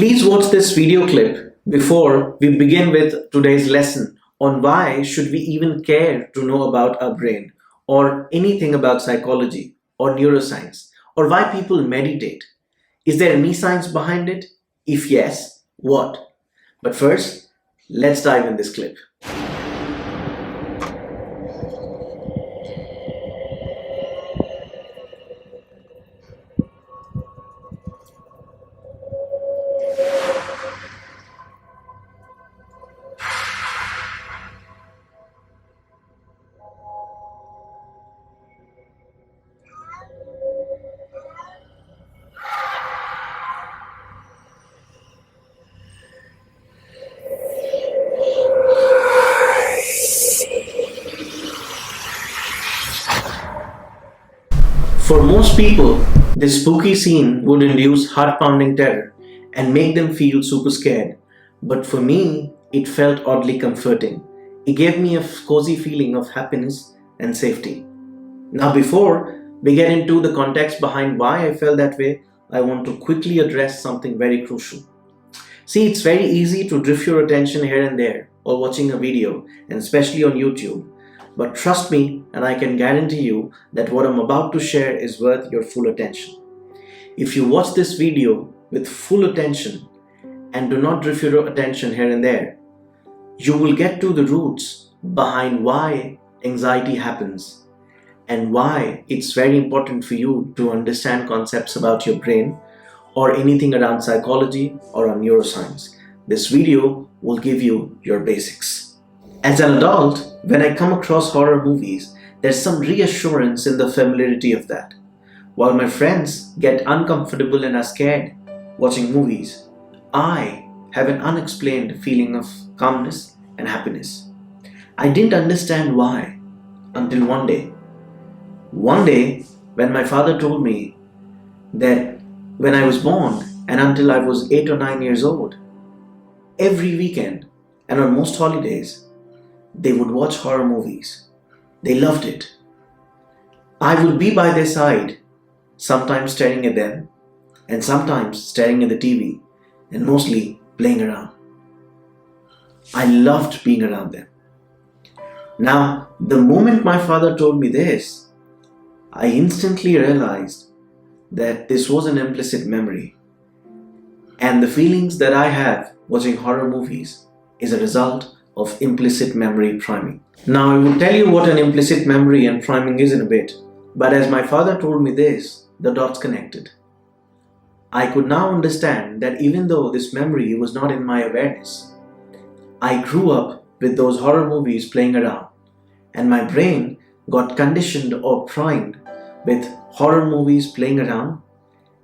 Please watch this video clip before we begin with today's lesson on why should we even care to know about our brain or anything about psychology or neuroscience or why people meditate. Is there any science behind it? If yes, what? But first, let's dive in this clip. For most people, this spooky scene would induce heart-pounding terror and make them feel super scared. But for me, it felt oddly comforting. It gave me a cozy feeling of happiness and safety. Now, before we get into the context behind why I felt that way, I want to quickly address something very crucial. See, it's very easy to drift your attention here and there while watching a video, and especially on YouTube. But trust me, and I can guarantee you that what I'm about to share is worth your full attention. If you watch this video with full attention and do not drift your attention here and there, you will get to the roots behind why anxiety happens and why it's very important for you to understand concepts about your brain or anything around psychology or on neuroscience. This video will give you your basics. As an adult, when I come across horror movies, there's some reassurance in the familiarity of that. While my friends get uncomfortable and are scared watching movies, I have an unexplained feeling of calmness and happiness. I didn't understand why until one day. One day, when my father told me that when I was born and until I was 8 or 9 years old, every weekend and on most holidays, they would watch horror movies. They loved it. I would be by their side, sometimes staring at them, and sometimes staring at the TV, and mostly playing around. I loved being around them. Now, the moment my father told me this, I instantly realized that this was an implicit memory, and the feelings that I have watching horror movies is a result of implicit memory priming. Now, I will tell you what an implicit memory and priming is in a bit, but as my father told me this, the dots connected. I could now understand that even though this memory was not in my awareness, I grew up with those horror movies playing around, and my brain got conditioned or primed with horror movies playing around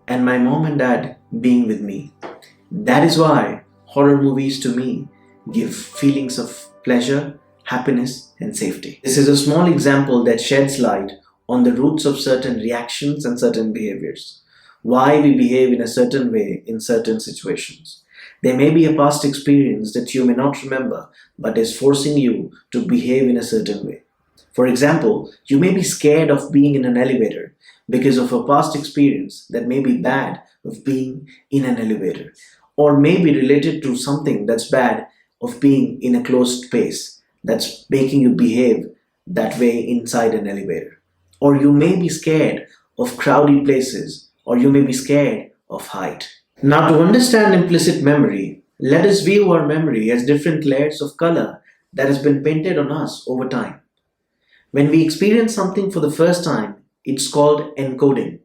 and my mom and dad being with me. That is why horror movies to me give feelings of pleasure, happiness, and safety. This is a small example that sheds light on the roots of certain reactions and certain behaviors. Why we behave in a certain way in certain situations. There may be a past experience that you may not remember, but is forcing you to behave in a certain way. For example, you may be scared of being in an elevator because of a past experience that may be bad of being in an elevator, or may be related to something that's bad of being in a closed space that's making you behave that way inside an elevator. Or you may be scared of crowded places, or you may be scared of height. Now, to understand implicit memory, let us view our memory as different layers of color that has been painted on us over time. When we experience something for the first time, it's called encoding.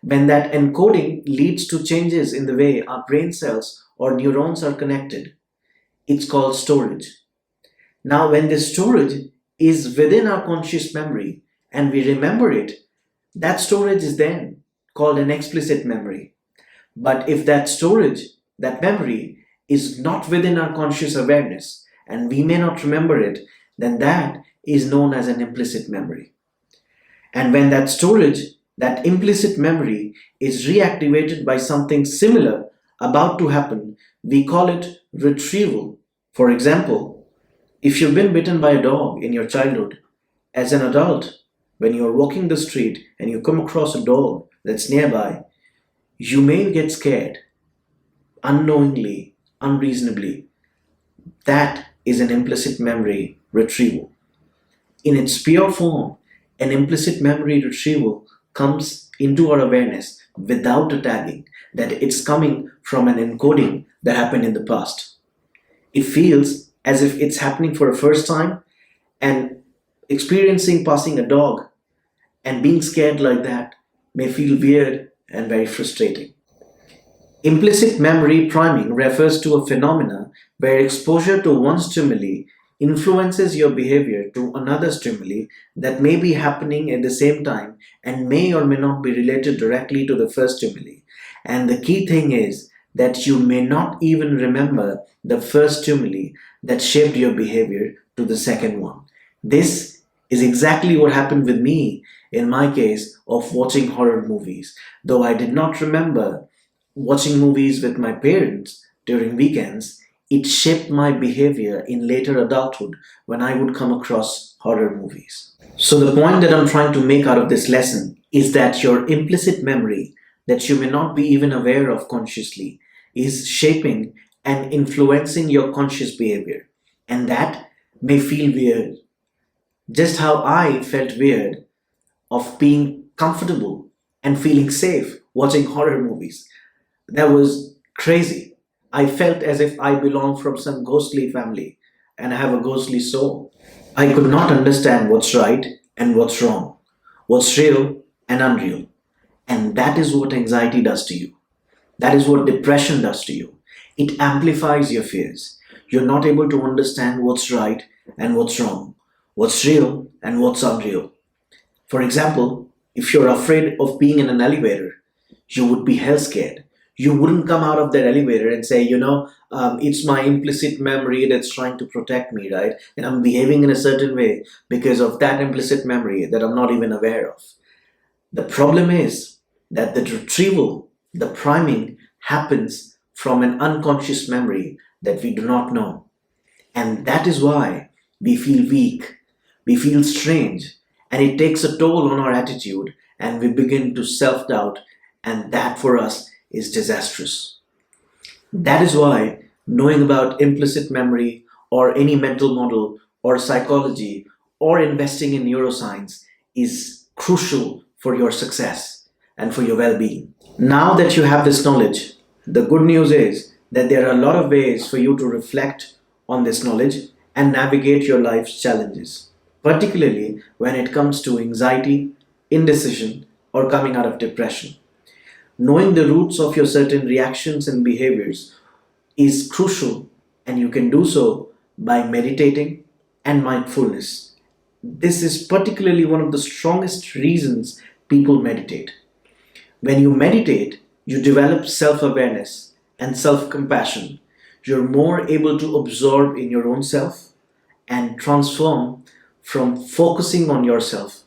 When that encoding leads to changes in the way our brain cells or neurons are connected, it's called storage. Now, when this storage is within our conscious memory and we remember it, that storage is then called an explicit memory. But if that storage, that memory, is not within our conscious awareness and we may not remember it, then that is known as an implicit memory. And when that storage, that implicit memory, is reactivated by something similar about to happen, we call it retrieval. For example, if you've been bitten by a dog in your childhood, as an adult, when you're walking the street and you come across a dog that's nearby, you may get scared. unknowingly, unreasonably. That is an implicit memory retrieval. In its pure form, an implicit memory retrieval comes into our awareness without a tagging, that it's coming from an encoding that happened in the past. It feels as if it's happening for a first time, and experiencing passing a dog and being scared like that may feel weird and very frustrating. Implicit memory priming refers to a phenomena where exposure to one stimuli influences your behavior to another stimuli that may be happening at the same time and may or may not be related directly to the first stimuli. And the key thing is that you may not even remember the first stimuli that shaped your behavior to the second one. This is exactly what happened with me in my case of watching horror movies. Though I did not remember watching movies with my parents during weekends, it shaped my behavior in later adulthood when I would come across horror movies. So, the point that I'm trying to make out of this lesson is that your implicit memory, that you may not be even aware of consciously, is shaping and influencing your conscious behavior. And that may feel weird, just how I felt weird of being comfortable and feeling safe watching horror movies. That was crazy. I felt as if I belonged from some ghostly family and have a ghostly soul. I could not understand what's right and what's wrong, what's real and unreal. And that is what anxiety does to you. That is what depression does to you. It amplifies your fears. You're not able to understand what's right and what's wrong, what's real and what's unreal. For example, if you're afraid of being in an elevator, you would be hell scared. You wouldn't come out of that elevator and say, it's my implicit memory that's trying to protect me, right? And I'm behaving in a certain way because of that implicit memory that I'm not even aware of. The problem is that the retrieval, the priming, happens from an unconscious memory that we do not know. And that is why we feel weak, we feel strange, and it takes a toll on our attitude, and we begin to self doubt, and that for us is disastrous. That is why knowing about implicit memory or any mental model or psychology or investing in neuroscience is crucial for your success and for your well being. Now that you have this knowledge, the good news is that there are a lot of ways for you to reflect on this knowledge and navigate your life's challenges, particularly when it comes to anxiety, indecision, or coming out of depression. Knowing the roots of your certain reactions and behaviors is crucial, and you can do so by meditating and mindfulness. This is particularly one of the strongest reasons people meditate. When you meditate, you develop self awareness and self compassion. You're more able to absorb in your own self and transform from focusing on yourself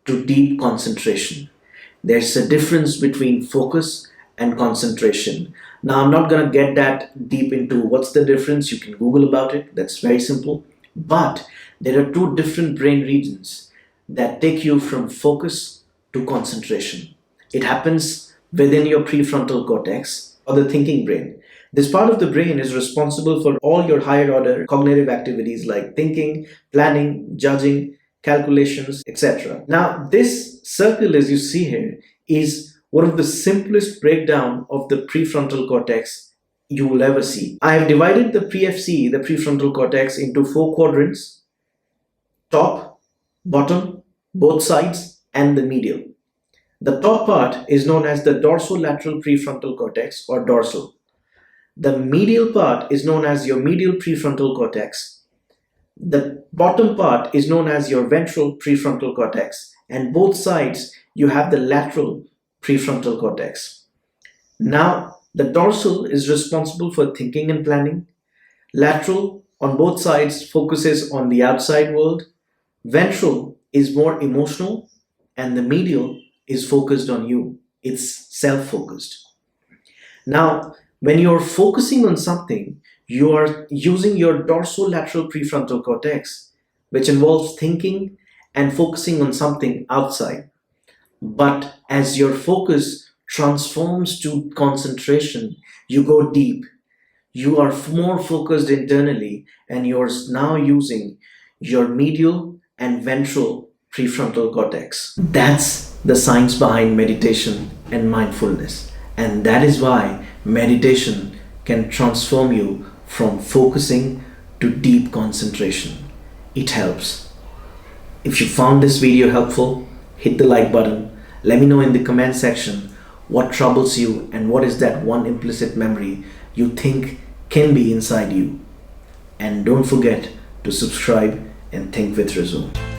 to deep concentration. There's a difference between focus and concentration. Now, I'm not going to get that deep into what's the difference. You can Google about it, that's very simple. But there are two different brain regions that take you from focus to concentration. It happens within your prefrontal cortex or the thinking brain. This part of the brain is responsible for all your higher order cognitive activities like thinking, planning, judging, calculations, etc. Now, this circle, as you see here, is one of the simplest breakdown of the prefrontal cortex you will ever see. I have divided the PFC, the prefrontal cortex, into four quadrants: top, bottom, both sides, and the medial. The top part is known as the dorsolateral prefrontal cortex or dorsal. The medial part is known as your medial prefrontal cortex. The bottom part is known as your ventral prefrontal cortex, and both sides you have the lateral prefrontal cortex. Now, the dorsal is responsible for thinking and planning. Lateral on both sides focuses on the outside world. Ventral is more emotional, and the medial is focused on you. It's self focused. Now, when you're focusing on something, you are using your dorsolateral prefrontal cortex, which involves thinking and focusing on something outside. But as your focus transforms to concentration, You go deep. You are more focused internally, and you're now using your medial and ventral prefrontal cortex. That's the science behind meditation and mindfulness. And that is why meditation can transform you from focusing to deep concentration. It helps. If you found this video helpful, hit the like button. Let me know in the comment section what troubles you and what is that one implicit memory you think can be inside you. And don't forget to subscribe and think with Razum.